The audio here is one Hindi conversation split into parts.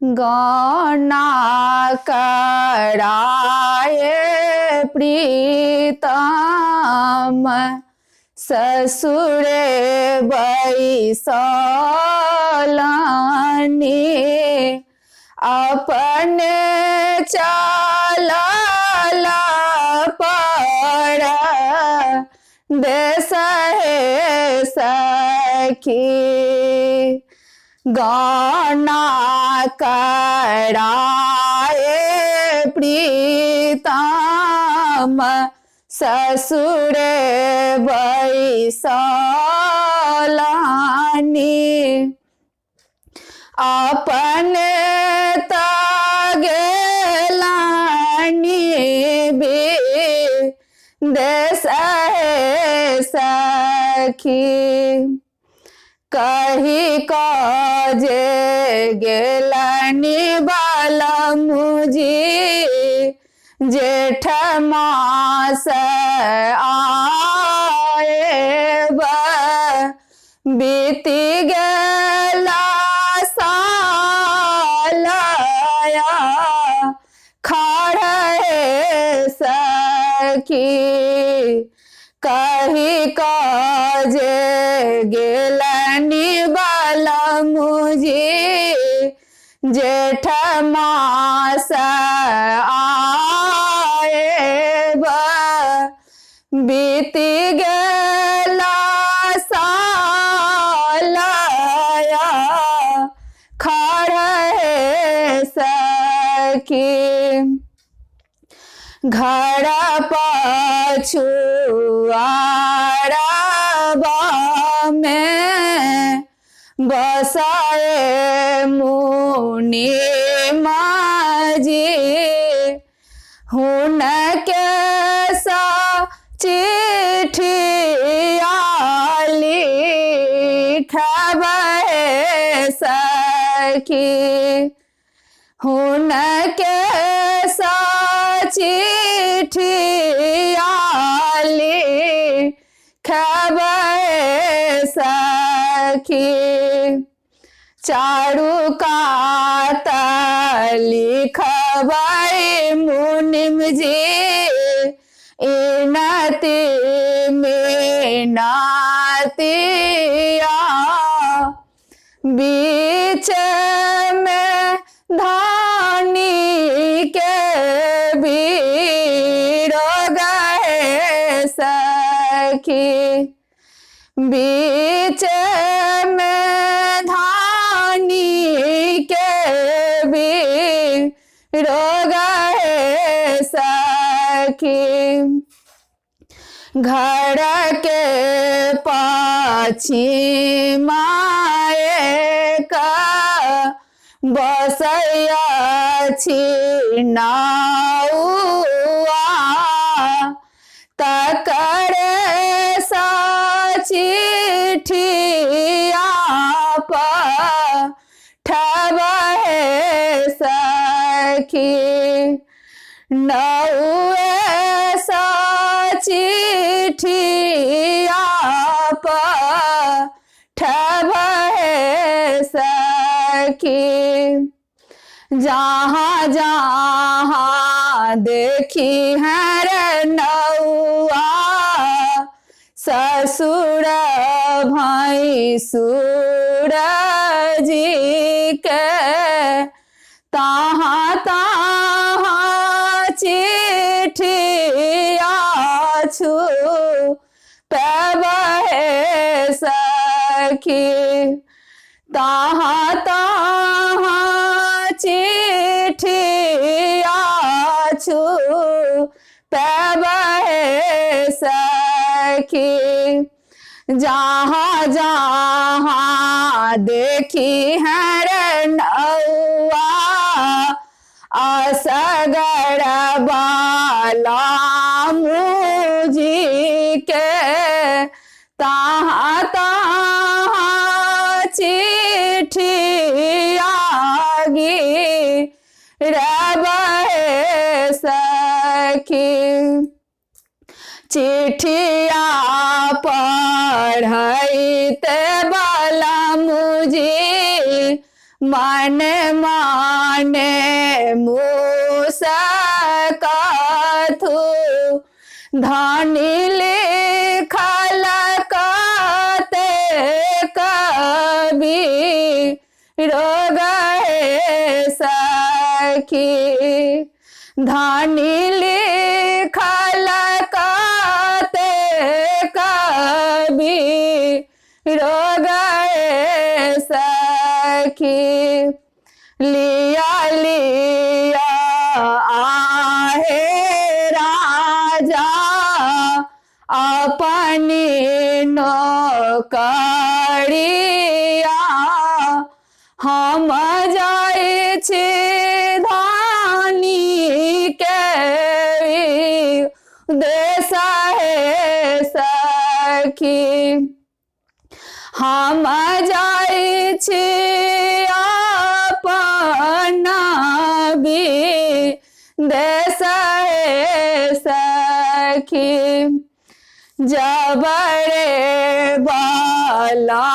गौना कराए प्रीतम ससुरे बैसलानी अपने चलला पर देश है सखी गौना कराए प्रीतम ससुरे बैसलानी अपने तगेलानी देश है सखी कही जे गेलनी बालमुजी जेठ मास आए बीती गेला सालया खड़े सखी कही जे गेलनी बालमुजी जेठ मास आए बीती गेला सालया खड़े सखी घर पछुआरबा में बसाए मुनि माजी हुन के सा चिट्ठिया लिखबे सखी हुन के सा चिट्ठिया लिखबे सखी चारु कात लिखबे मुनिम जी इनती मिनतिया बीच में धानी के बीरोग है सखी बीच में धानी के बीरोग है सखी घर के पश्चिमाए का बसैया छिनाउआ तकरे सा चिट्ठिया पठबे सखी नौए सा चिट्ठिया पठबे सखी जहाँ जहाँ देखी है रे नौआ ससुर भैंसुर जी के तहाँ तहाँ चिट्ठिया छुपबे सखी तहाँ तहाँ चिट्ठिया छुपबे सखी जहाँ जहाँ देखी है रे नौआ असगर बाला मुझी के तहाँ तहाँ चिट्ठिया गिरबे सखी चिट्ठिया पढ़ते बाला मुझे माने माने मुसकथु धानी लिखल कते कवि रोग सखी धानी लिखल कते कवि रोग सखी लिया लिया आहे राजा अपनी नौकरिया हम जाई छी धानी के देश है सखी हम जाई छी अपना देश है सखी जबरे बाला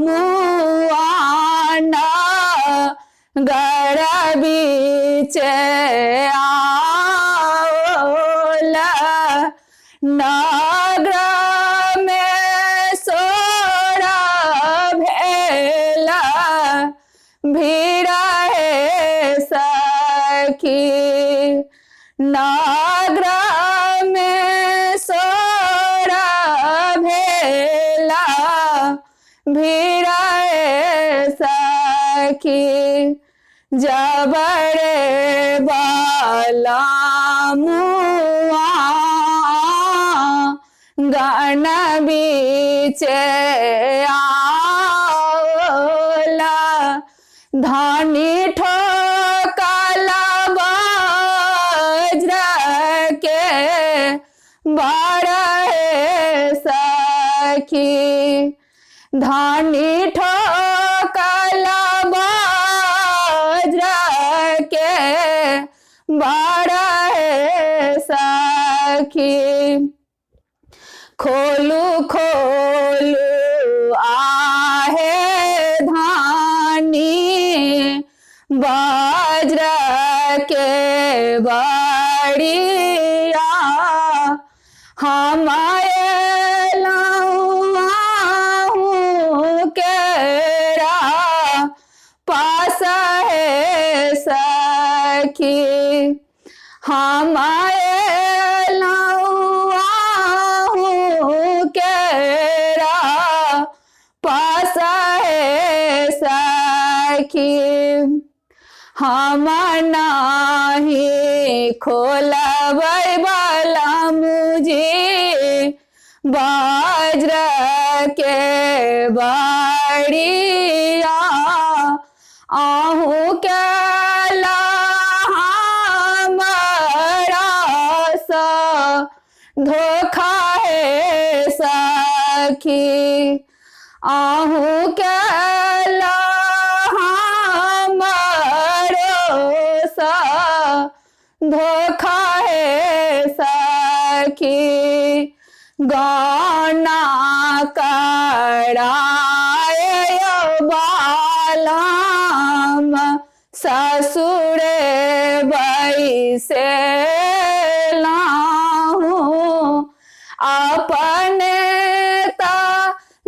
मुआना गड़ बीचे आओला नगर में सोरा भेला भीड़ है सखी नगर में सोरा भेला भीड़ है सखी जबरे बाला मुआ गण बीचे आओला धानी ठोकल वज्र के बड़ सखी धानी ठोकल वज्र के बड़ सखी खोलू खोलू आहे धानी वज्र के बड़िया हमारे लाऊं केरा पास है सखी हमारे लाऊं केरा पास है सखी हम नाही खोलबै वाला मुझे वज्र के बड़िया आहू के हमारा सा धोखा है सखी आहू के धोखा है सखी गाना कराए बालाम ससुरे बैसे लाहूं अपने ता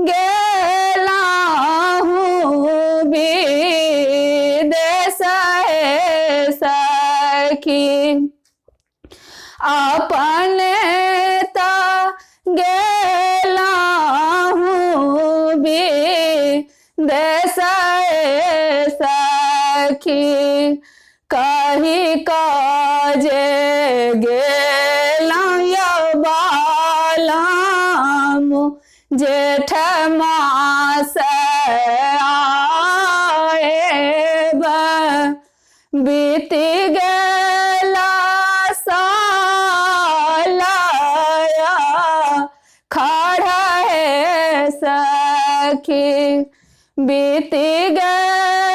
गेला हूँ विदेश है सखी अपने ता गेला हूँ विदेश है सखी कही काजे गेला बालाम जेठ मास आएब बीती गेला सालया खड़ा है सखी बीती गेला